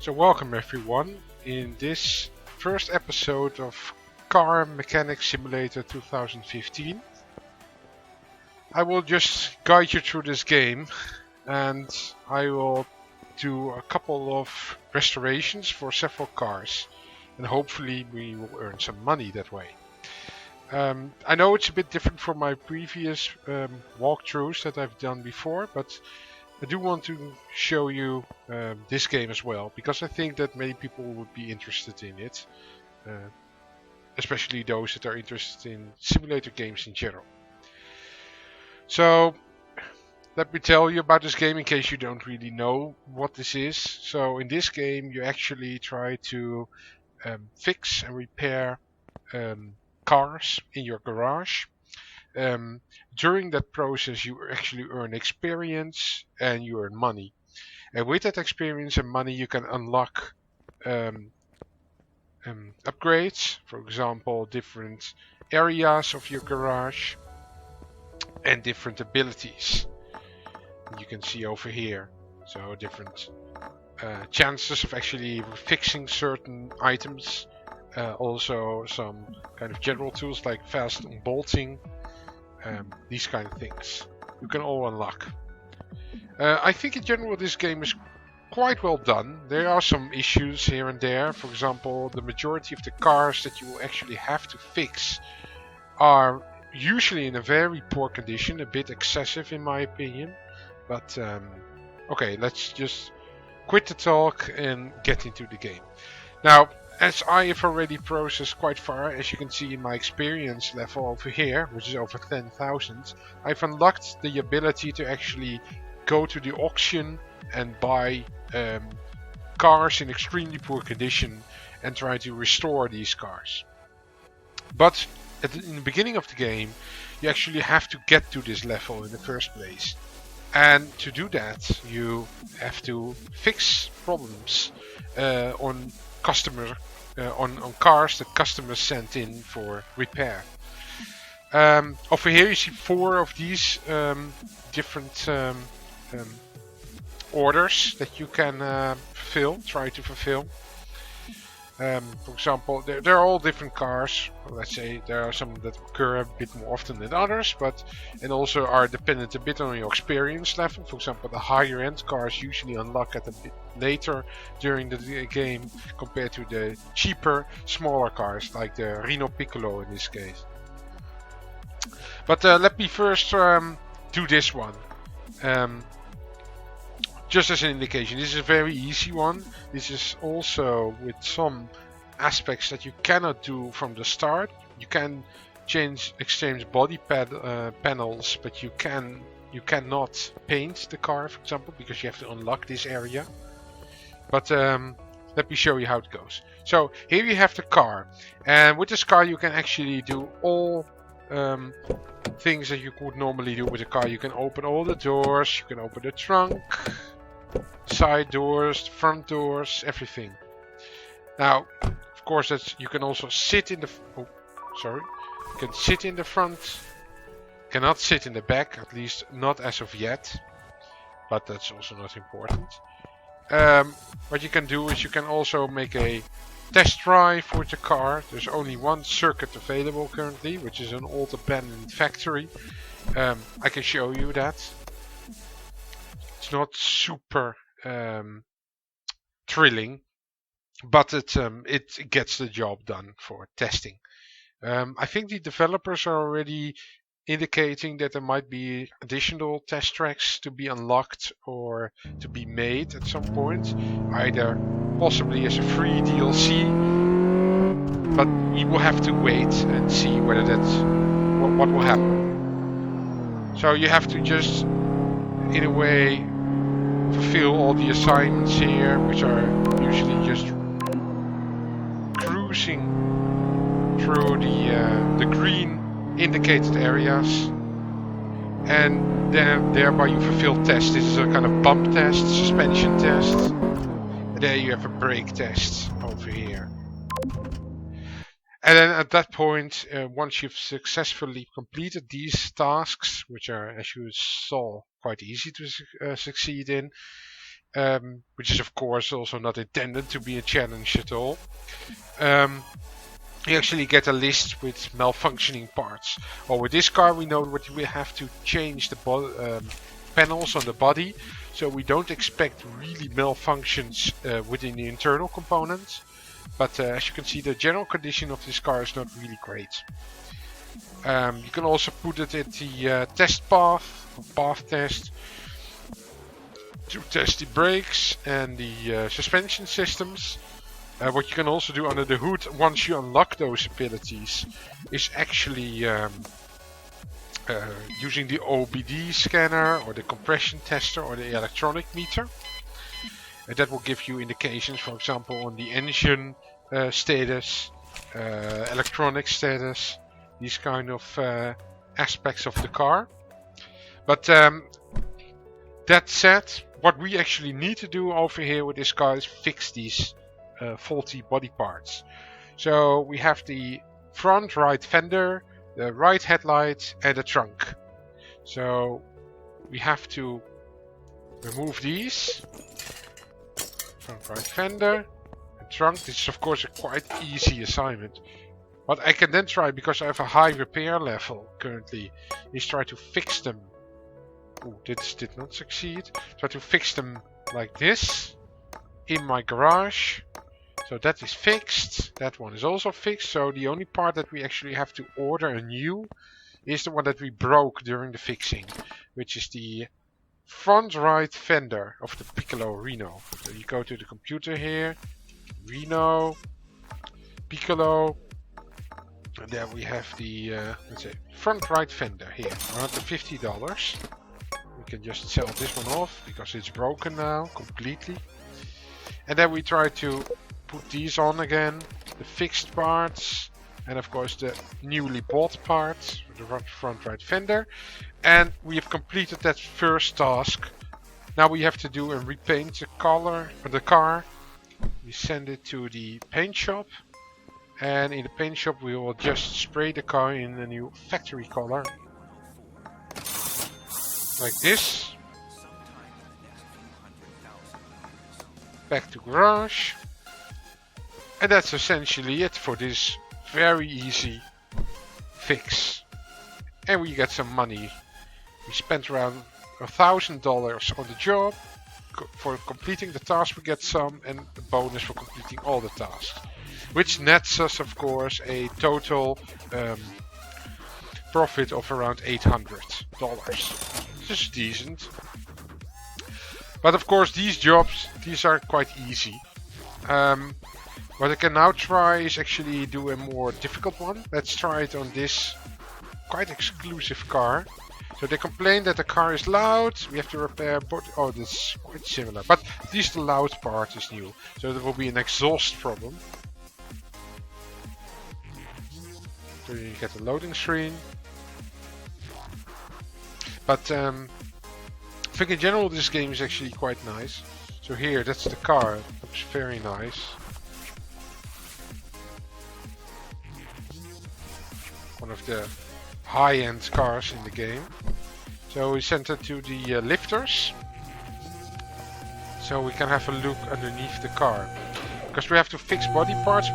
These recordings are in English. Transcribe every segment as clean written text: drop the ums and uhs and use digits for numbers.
So welcome everyone in this first episode of Car Mechanic Simulator 2015. I will just guide you through this game and I will do a couple of restorations for several cars and hopefully we will earn some money that way. I know it's a bit different from my previous walkthroughs that I've done before, but I do want to show you this game as well because I think that many people would be interested in it, uh, especially those that are interested in simulator games in general. So let me tell you about this game in case you don't really know what this is. So in this game you actually try to fix and repair cars in your garage. Um, During that process you actually earn experience and you earn money. And with that experience and money, you can unlock um, upgrades, for example, different areas of your garage and different abilities. You can see over here, so different chances of actually fixing certain items. Also, some kind of general tools like fast unbolting, these kind of things. You can all unlock. I think in general this game is quite well done. There are some issues here and there. For example, the majority of the cars that you will actually have to fix are usually in a very poor condition, a bit excessive in my opinion. But okay, let's just quit the talk and get into the game. Now, as I have already processed quite far, as you can see in my experience level over here, which is over 10,000, I've unlocked the ability to actually go to the auction and buy cars in extremely poor condition and try to restore these cars. But in the beginning of the game, you actually have to get to this level in the first place. And to do that, you have to fix problems on on cars that customers sent in for repair. Over here you see 4 of these different orders that you can try to fulfill. For example, there are all different cars. Let's say there are some that occur a bit more often than others, and also are dependent a bit on your experience level. For example, the higher end cars usually unlock at a bit later during the game compared to the cheaper, smaller cars like the Renault Piccolo in this case. But let me first do this one. Just as an indication, this is a very easy one. This is also with some aspects that you cannot do from the start. You can exchange body panels, but you cannot paint the car, for example, because you have to unlock this area. But let me show you how it goes. So here you have the car, and with this car you can actually do all things that you would normally do with a car. You can open all the doors, you can open the trunk, side doors, front doors, everything. Now, of course, you can also sit in the. You can sit in the front. Cannot sit in the back, at least not as of yet. But that's also not important. What you can do is you can also make a test drive with the car. There's only one circuit available currently, which is an old abandoned factory. I can show you that. It's not super thrilling, but it gets the job done for testing. I think the developers are already indicating that there might be additional test tracks to be unlocked or to be made at some point, either possibly as a free DLC, but we will have to wait and see whether that's what will happen. So you have to just, in a way, fulfill all the assignments here, which are usually just cruising through the green indicated areas, and then thereby you fulfill tests. This is a kind of bump test, suspension test, and there you have a brake test over here. And then at that point, once you've successfully completed these tasks, which are, as you saw, quite easy to succeed in, which is of course also not intended to be a challenge at all. You actually get a list with malfunctioning parts. Or with this car we know that we have to change the panels on the body, so we don't expect really malfunctions within the internal components. But as you can see, the general condition of this car is not really great. You can also put it in the test path test, to test the brakes and the suspension systems. What you can also do under the hood once you unlock those abilities is actually using the OBD scanner or the compression tester or the electronic meter. And that will give you indications, for example, on the engine status, electronic status, these kind of aspects of the car. But that said, what we actually need to do over here with this car is fix these faulty body parts. So we have the front right fender, the right headlight and the trunk. So we have to remove these. Front right fender and trunk. This is of course a quite easy assignment. What I can then try, because I have a high repair level currently, is try to fix them. Oh, this did not succeed. Try to fix them like this in my garage. So that is fixed. That one is also fixed. So the only part that we actually have to order anew is the one that we broke during the fixing, which is the front right fender of the Piccolo Reno. So you go to the computer here, Reno, Piccolo, and there we have the let's say front right fender here, around the $50. We can just sell this one off because it's broken now completely. And then we try to put these on again, the fixed parts, and of course the newly bought parts, the front right fender. And we have completed that first task. Now we have to do and repaint the color of the car. We send it to the paint shop, and in the paint shop we will just spray the car in a new factory color, like this. Back to garage. And that's essentially it for this very easy fix. And we get some money. We spent around $1,000 on the job. For completing the task we get some, and a bonus for completing all the tasks. Which nets us of course a total profit of around $800. This is decent. But of course these jobs, these are quite easy. What I can now try is actually do a more difficult one. Let's try it on this quite exclusive car. So they complain that the car is loud, we have to repair, but oh, this is quite similar. But at least the loud part is new. So there will be an exhaust problem. So you get a loading screen. But I think in general this game is actually quite nice. So here, that's the car. It looks very nice. One of the high-end cars in the game. So we sent it to the lifters. So we can have a look underneath the car. Because we have to fix body parts,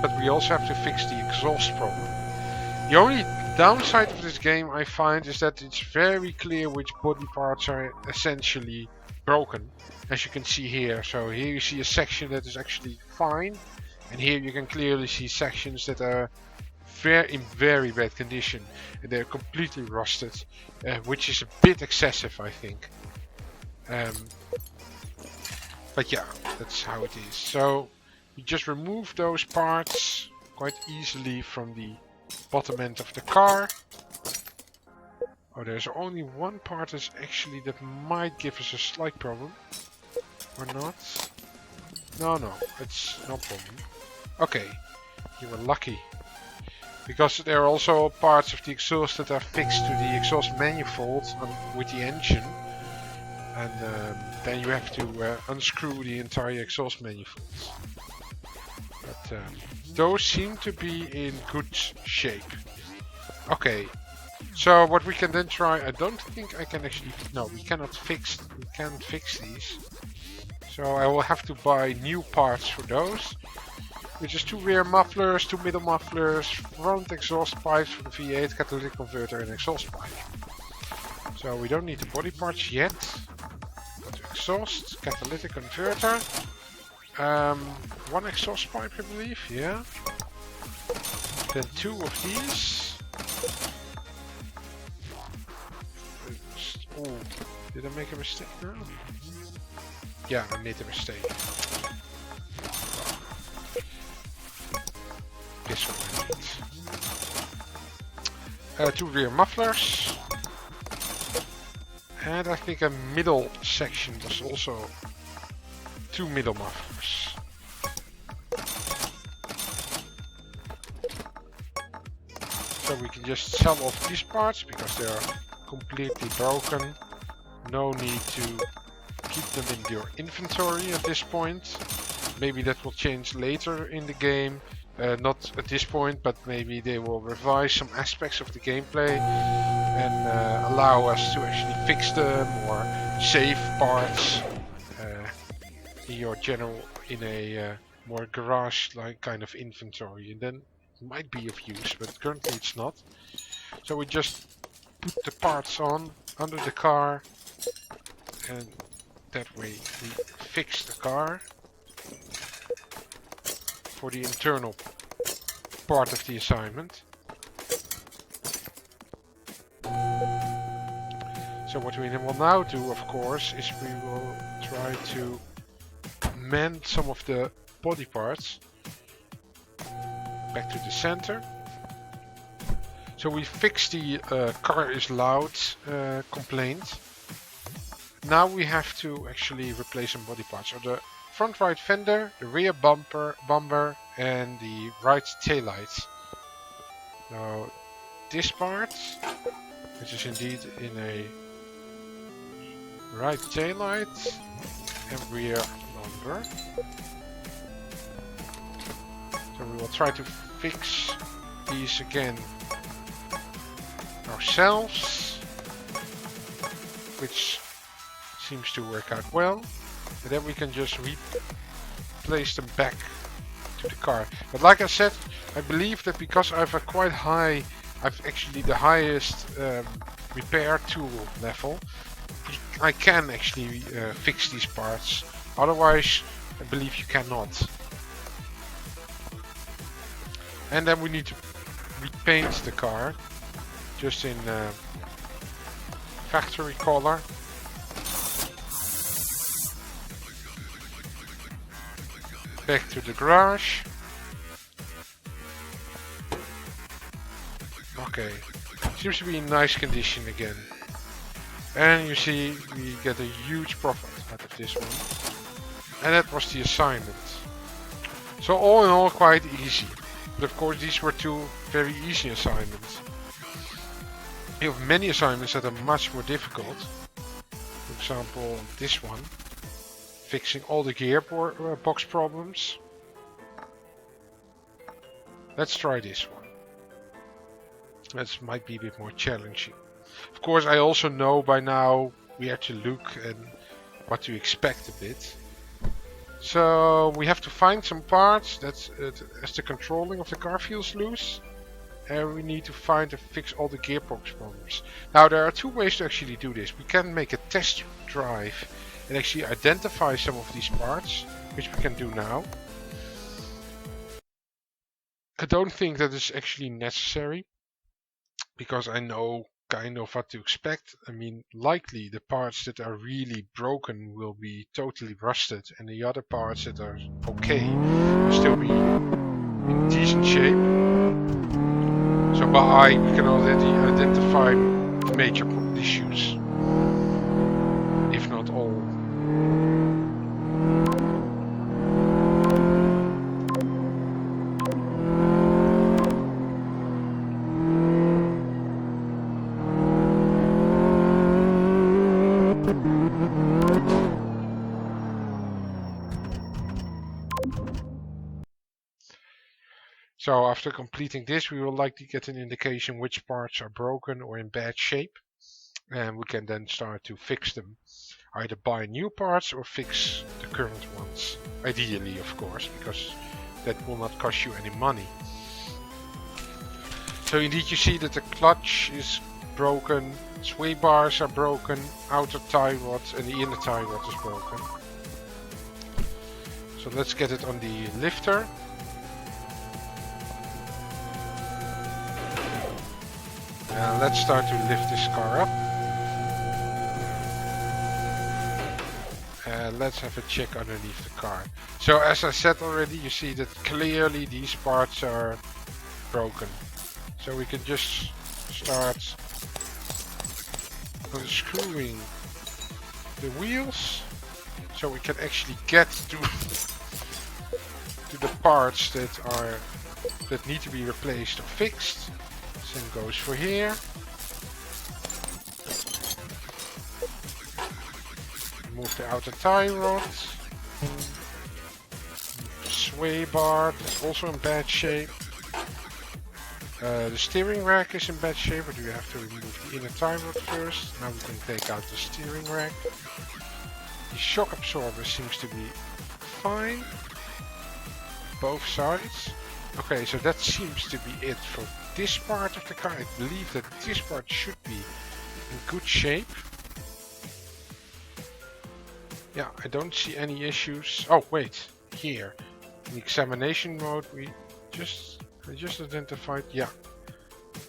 but we also have to fix the exhaust problem. The only downside of this game I find is that it's very clear which body parts are essentially broken. As you can see here. So here you see a section that is actually fine. And here you can clearly see sections that are in very bad condition. And they're completely rusted. Which is a bit excessive, I think. But yeah, that's how it is. So we just remove those parts quite easily from the bottom end of the car. Oh, there's only one part that's actually that might give us a slight problem. Or not? No, it's no problem. Okay, you were lucky. Because there are also parts of the exhaust that are fixed to the exhaust manifold with the engine. And then you have to unscrew the entire exhaust manifolds. But those seem to be in good shape. Okay, so what we can then try, I don't think I can actually, no, we can't fix these. So I will have to buy new parts for those, which is 2 rear mufflers, 2 middle mufflers, front exhaust pipes for the V8, catalytic converter and exhaust pipe. So we don't need the body parts yet. Go to exhaust, catalytic converter. 1 exhaust pipe I believe, yeah. Then 2 of these. Oh, did I make a mistake now? Yeah, I made a mistake. This one I need. 2 rear mufflers. And I think a middle section was also 2 middle mufflers. So we can just sell off these parts because they are completely broken. No need to keep them in your inventory at this point. Maybe that will change later in the game. Not at this point, but maybe they will revise some aspects of the gameplay and allow us to actually fix them or save parts in your in a more garage-like kind of inventory, and then it might be of use, but currently it's not. So we just put the parts on under the car, and that way we fix the car for the internal part of the assignment. So what we will now do, of course, is we will try to mend some of the body parts back to the center. So we fixed the car is loud complaint. Now we have to actually replace some body parts. So the front right fender, the rear bumper, and the right taillights. Now this part, which is indeed in a right taillight and rear bumper. So we will try to fix these again ourselves, which seems to work out well, and then we can just replace them back to the car. But like I said, I believe that because I've actually the highest repair tool level, I can actually fix these parts. Otherwise, I believe you cannot. And then we need to repaint the car just in factory color. Back to the garage. Okay, seems to be in nice condition again. And you see we get a huge profit out of this one. And that was the assignment. So all in all quite easy. But of course these were 2 very easy assignments. You have many assignments that are much more difficult. For example this one. Fixing all the gearbox problems. Let's try this one. That might be a bit more challenging. Of course, I also know by now where to look and what to expect a bit. So we have to find some parts that's as the controlling of the car feels loose. And we need to find and fix all the gearbox problems. Now there are 2 ways to actually do this. We can make a test drive and actually identify some of these parts, which we can do now. I don't think that is actually necessary, because I know kind of what to expect. I mean, likely the parts that are really broken will be totally rusted, and the other parts that are okay will still be in decent shape. So by eye we can already identify major issues, if not all. So after completing this, we will likely get an indication which parts are broken or in bad shape, and we can then start to fix them. Either buy new parts or fix the current ones. Ideally, of course, because that will not cost you any money. So indeed you see that the clutch is broken, sway bars are broken, outer tie rod and the inner tie rod is broken. So let's get it on the lifter. Let's start to lift this car up. Let's have a check underneath the car. So as I said already, you see that clearly these parts are broken. So we can just start unscrewing the wheels, so we can actually get to the parts that need to be replaced or fixed. Same goes for here. Remove the outer tie rod. Sway bar is also in bad shape. The steering rack is in bad shape, but we have to remove the inner tie rod first. Now we can take out the steering rack. The shock absorber seems to be fine. Both sides. Okay, so that seems to be it for this part of the car. I believe that this part should be in good shape. Yeah, I don't see any issues. Oh wait, here. In examination mode I just identified, yeah,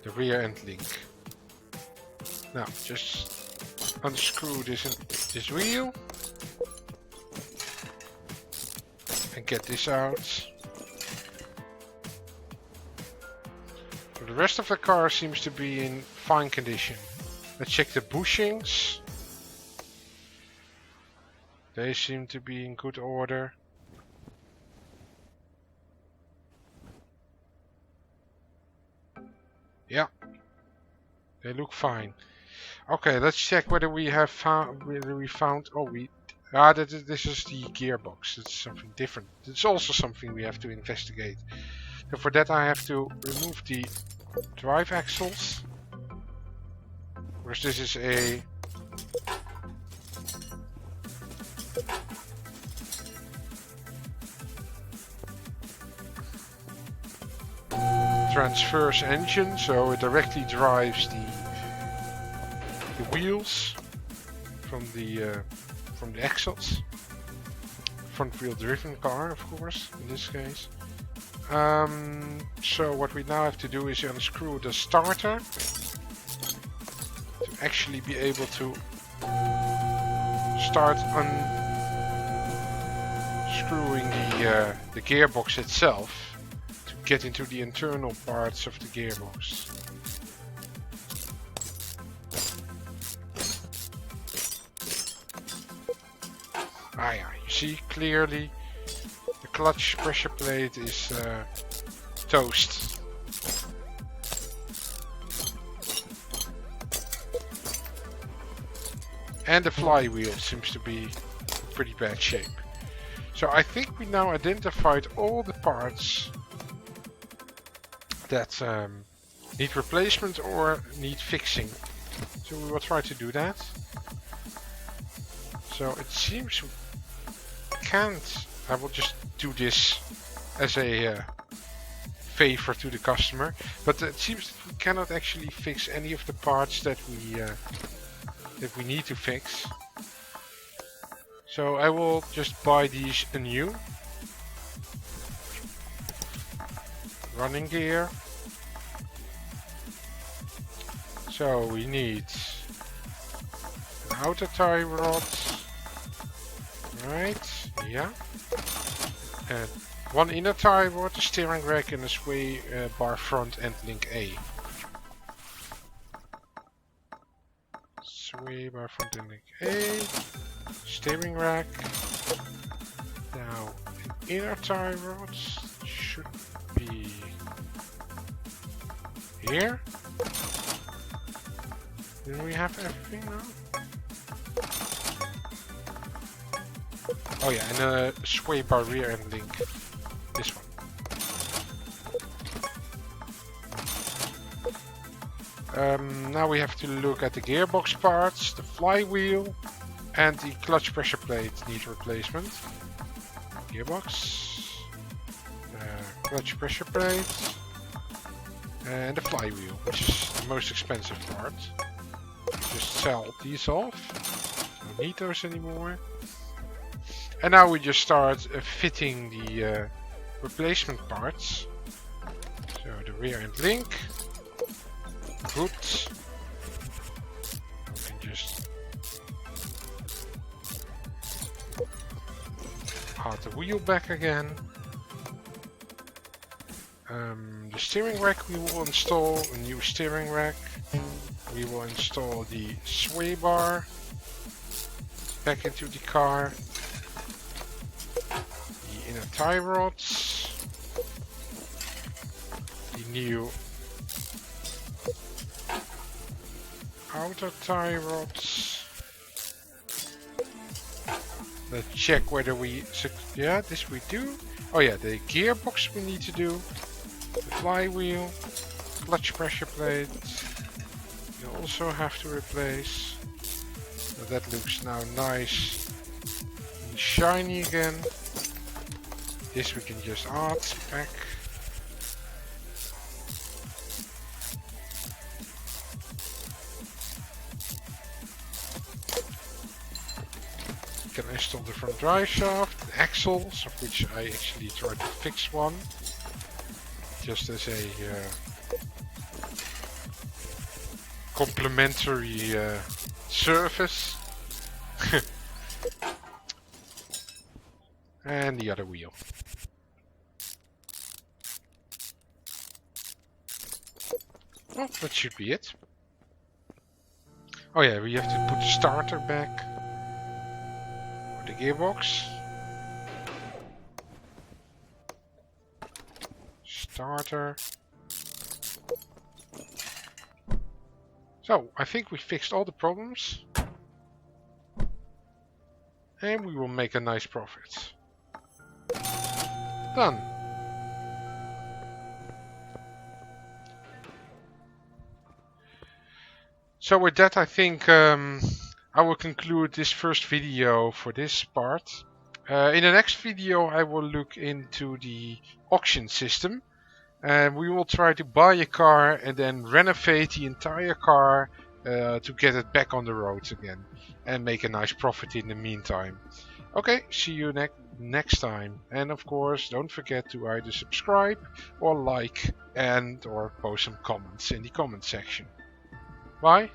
the rear end link. Now just unscrew this wheel and get this out. So the rest of the car seems to be in fine condition. Let's check the bushings. They seem to be in good order. Yeah, they look fine. Okay, let's check whether we have found. Oh, this is the gearbox. It's something different. It's also something we have to investigate. So for that, I have to remove the drive axles. Whereas this is a transverse engine, so it directly drives the wheels from the axles. Front wheel driven car, of course, in this case. So what we now have to do is unscrew the starter to actually be able to start unscrewing the gearbox itself. Get into the internal parts of the gearbox. Yeah, you see clearly the clutch pressure plate is toast. And the flywheel seems to be in pretty bad shape. So I think we now identified all the parts that need replacement or need fixing. So we will try to do that. So it seems we can't. I will just do this as a favor to the customer. But it seems that we cannot actually fix any of the parts that we need to fix. So I will just buy these anew. Running gear. So we need an outer tie rod, right? Yeah. And one inner tie rod, a steering rack, and a sway bar front end link A. Sway bar front end link A. Steering rack. Now an inner tie rod should be here. Do we have everything now? Oh yeah, and a sway bar rear end link. This one. Now we have to look at the gearbox parts, the flywheel. And the clutch pressure plate needs replacement. Gearbox. Clutch pressure plate. And the flywheel, which is the most expensive part. Just sell these off. Don't need those anymore. And now we just start fitting the replacement parts. So the rear end link. Hood. We can just add the wheel back again. The steering rack, we will install a new steering rack. We will install the sway bar back into the car. The inner tie rods. The new outer tie rods. Let's check whether we... Yeah, this we do. Oh yeah, the gearbox we need to do. The flywheel, clutch pressure plate, you also have to replace. So that looks now nice and shiny again. This we can just add back. You can install the front drive shaft, axles, of which I actually tried to fix one. Just as a complementary service. And the other wheel. Well, that should be it. Oh yeah, we have to put the starter back. Or the gearbox. Starter. So, I think we fixed all the problems. And we will make a nice profit. Done. So with that I think I will conclude this first video for this part. In the next video I will look into the auction system. And we will try to buy a car and then renovate the entire car to get it back on the roads again. And make a nice profit in the meantime. Okay, see you next time. And of course, don't forget to either subscribe or like and or post some comments in the comment section. Bye.